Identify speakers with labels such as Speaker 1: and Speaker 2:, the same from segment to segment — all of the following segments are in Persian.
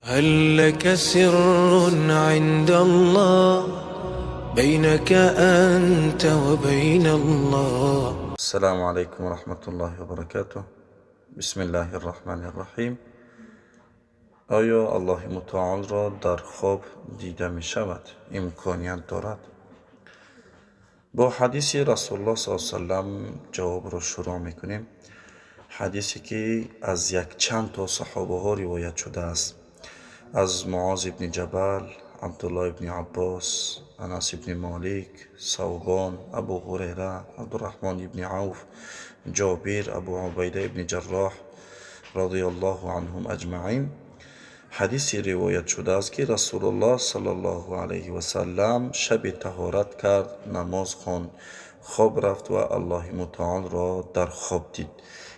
Speaker 1: هل لك سر عند الله بينك أنت وبين الله؟
Speaker 2: السلام عليكم ورحمة الله وبركاته. بسم الله الرحمن الرحیم. آیا الله متعال را در خواب دیده می شود؟ امکانیت دارد؟ با حدیث رسول الله صلی الله علیه و سلم جواب را شروع می کنیم. حدیثی که از یک چند تا صحابه ها روایت شده است. از معاذ ابن جبل، عبدالله ابن عباس، انس ابن مالک، ثوبان، ابو هریره، عبدالرحمن ابن عوف، جابر، ابو عبیده ابن جراح رضی الله عنهم اجمعین. حدیثی روایت شده است که رسول الله صلی الله علیه و سلم شب طهارت کرد، نماز خواند، خواب رفت و الله متعال را در خواب دید.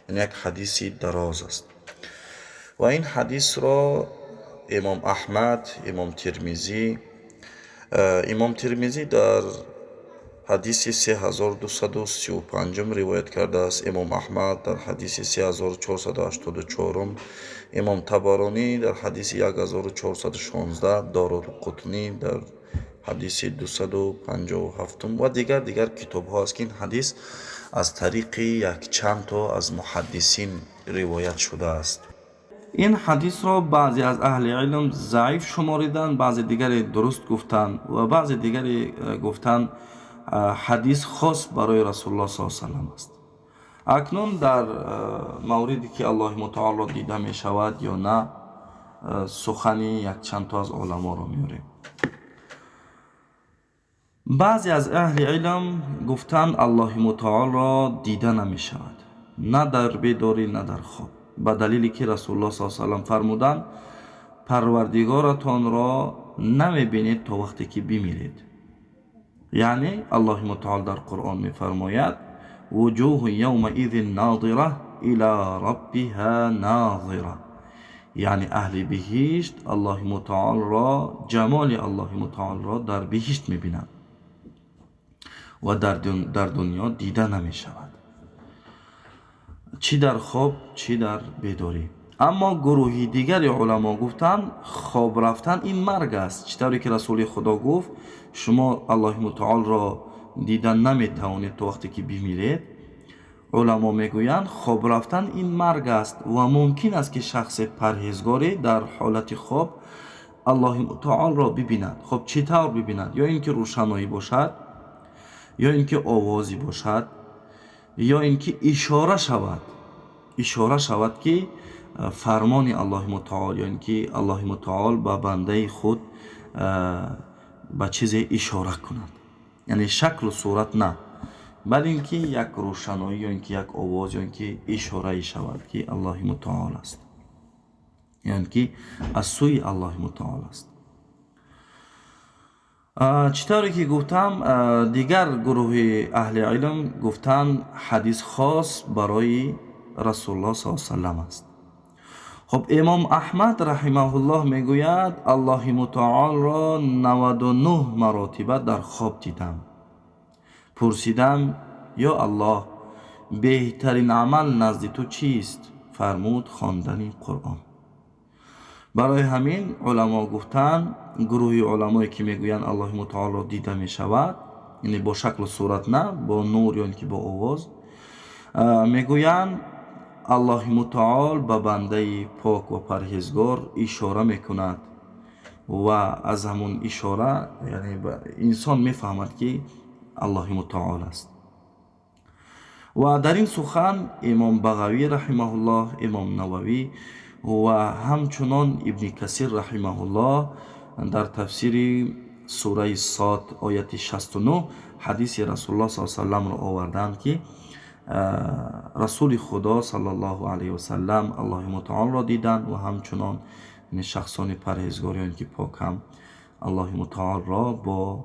Speaker 2: این یک حدیثی دراز است و این حدیث را امام احمد، امام ترمذی در حدیث 3235 روایت کرده است. امام احمد در حدیث 3484، امام طبرانی در حدیث 1416، دارالقطنی در حدیث 257 و دیگر کتاب ها است که این حدیث از طریق یک چند تا از محدثین روایت شده است. این حدیث را بعضی از اهل علم ضعیف شماریدن، بعضی دیگری درست گفتن و بعضی دیگری گفتن حدیث خاص برای رسول الله صلی الله علیه و سلم است. اکنون در موردی که الله متعال را دیده می شود یا نه سخنی یک چند تا از علما را میاریم. بعضی از اهل علم گفتن الله متعال را دیده نمی شود، نه در بیداری نه در خواب، به دلیلی که رسول الله صلی الله علیه و سلم فرمودند پروردگارتان را نمی بینید تا وقتی که بمیرید. یعنی الله متعال در قرآن می فرماید وجوه یومئذ ناظره الی ربها ناظره، یعنی اهل بهشت الله متعال را، جمال الله متعال را در بهشت می بینند و در دنیا دیده نمی شود، چی در خواب چی در بیداری. اما گروهی دیگر علما گفتن خواب رفتن این مرگ است، چطوری که رسول خدا گفت شما الله متعال را دیدن نمی توانید تا وقتی که بمیرید. علما میگویند خواب رفتن این مرگ است و ممکن است که شخص پرهیزگاری در حالت خواب الله متعال را ببیند. خب چطور ببیند؟ یا اینکه روشنایی باشد، یا اینکه آوازی باشد، یا اینکه اشاره شود که فرمان الله متعال، یا اینکه الله متعال با بنده خود به چیز اشاره کند، یعنی شکل و صورت نه، بل اینکه یک روشنایی یا اینکه یک آواز یا اینکه اشاره شود که الله متعال است، یعنی که از سوی الله متعال است. چطوری که گفتم دیگر گروه اهل علم گفتن حدیث خاص برای رسول الله صلی الله علیه و سلم است. خب امام احمد رحمه الله میگوید الله متعال را 99 مراتبه در خواب دیدم. پرسیدم یا الله بهترین عمل نزد تو چیست؟ فرمود خواندن قرآن. برای همین علما گفتن، گروه علمایی که میگویند الله متعال را دیده می شود، یعنی با شکل و صورت نه، با نور یا اینکه با آواز، میگویند الله متعال به بنده پاک و پرهیزگار اشاره میکند و از همون اشاره یعنی انسان میفهمد که الله متعال است. و در این سخن امام بغوی رحمه الله، امام نووی و همچنان ابن کثیر رحمه الله در تفسیر سوره صاد آیت 69 حدیث رسول الله صلی الله علیه و سلم را آوردند که رسول خدا صلی الله علیه و سلم الله متعال را دیدند و همچنان شخصان پرهیزگاریان که پاک هم الله متعال را با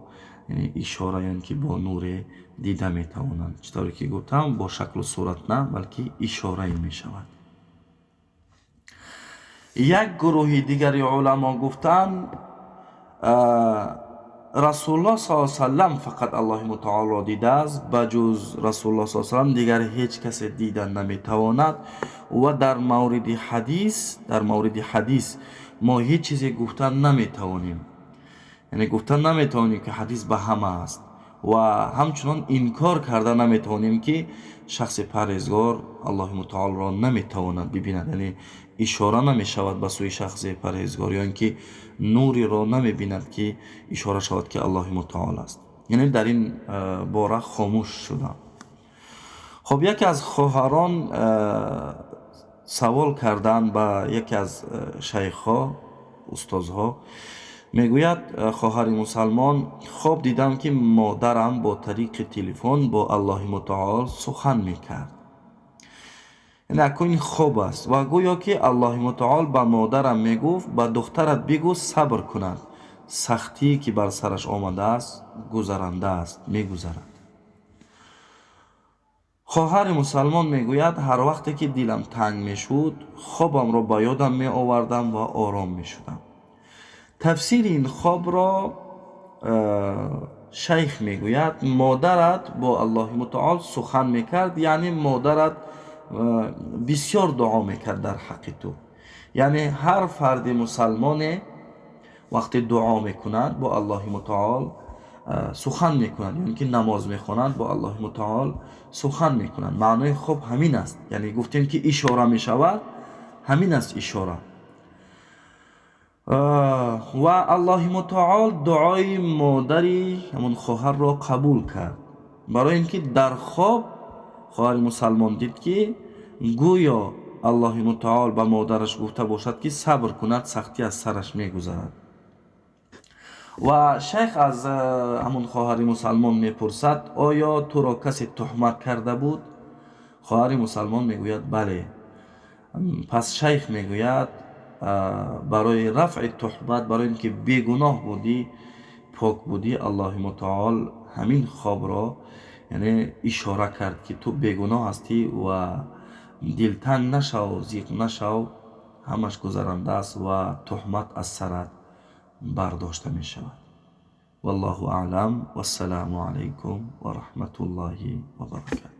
Speaker 2: اشاره یعنی که با نور دیده می توانند. چطوری که گفتم با شکل و صورت نه، بلکه اشاره می شود. یک گروه دیگری علما گفتند رسول الله صلی الله علیه و سلم فقط الله متعال را دیده است، بجز رسول الله صلی الله علیه و سلم دیگر هیچ کس دیدن نمی تواند. و در مورد حدیث ما هیچ چیزی گفتن نمیتوانیم، یعنی گفتن نمیتوانیم که حدیث به همه است و همچنان انکار کرده نمیتوانیم که شخص پرهیزگار الله متعال را نمیتواند ببیند، یعنی اشاره نمیشود به سوی شخص پرهیزگار، یا اینکه نوری را نمیبیند که اشاره شود که الله متعال است. یعنی در این باره خاموش شدم. خب یکی از خواهران سوال کردن با یکی از شیخ‌ها، استادها، میگوید خواهر مسلمان، خواب دیدم که مادرم با طریق تلفن با الله متعال سخن میکرد. یعنی اکنون این خواب است و گویا که الله متعال با مادرم میگفت با دخترت بگو صبر کند، سختی که بر سرش آمده است گذرنده است، میگذرد. خواهر مسلمان میگوید هر وقتی که دلم تنگ میشد خوابم را با یادم می آوردم و آرام میشدم. تفسیر این خواب را شیخ میگوید مادرت با الله متعال سخن میکرد، یعنی مادرت بسیار دعا میکرد در حق تو. یعنی هر فرد مسلمان وقتی دعا میکند با الله متعال سخن میکنند، یعنی که نماز میخوانند با الله متعال سخن میکنند. معنای خوب همین است، یعنی گفتیم که اشاره میشود، همین است اشاره. و الله متعال دعای مادری همون خواهر را قبول کرد، برای اینکه در خواب خواهر مسلمان دید که گویا الله متعال به مادرش گفته باشد که صبر کند، سختی از سرش میگذرد. و شیخ از همون خواهر مسلمان میپرسد آیا تو را کسی تهمت کرده بود؟ خواهر مسلمان میگوید بله. پس شیخ میگوید برای رفع تهمت، برای اینکه بیگناه بودی، پاک بودی، الله متعال همین خواب را یعنی اشاره کرد که تو بیگناه هستی و دلتنگ نشو، ضیق نشو، همش گذرنده است و تهمت از سرت برداشته می شود. والله اعلم و السلام علیکم و رحمت الله و برکاته.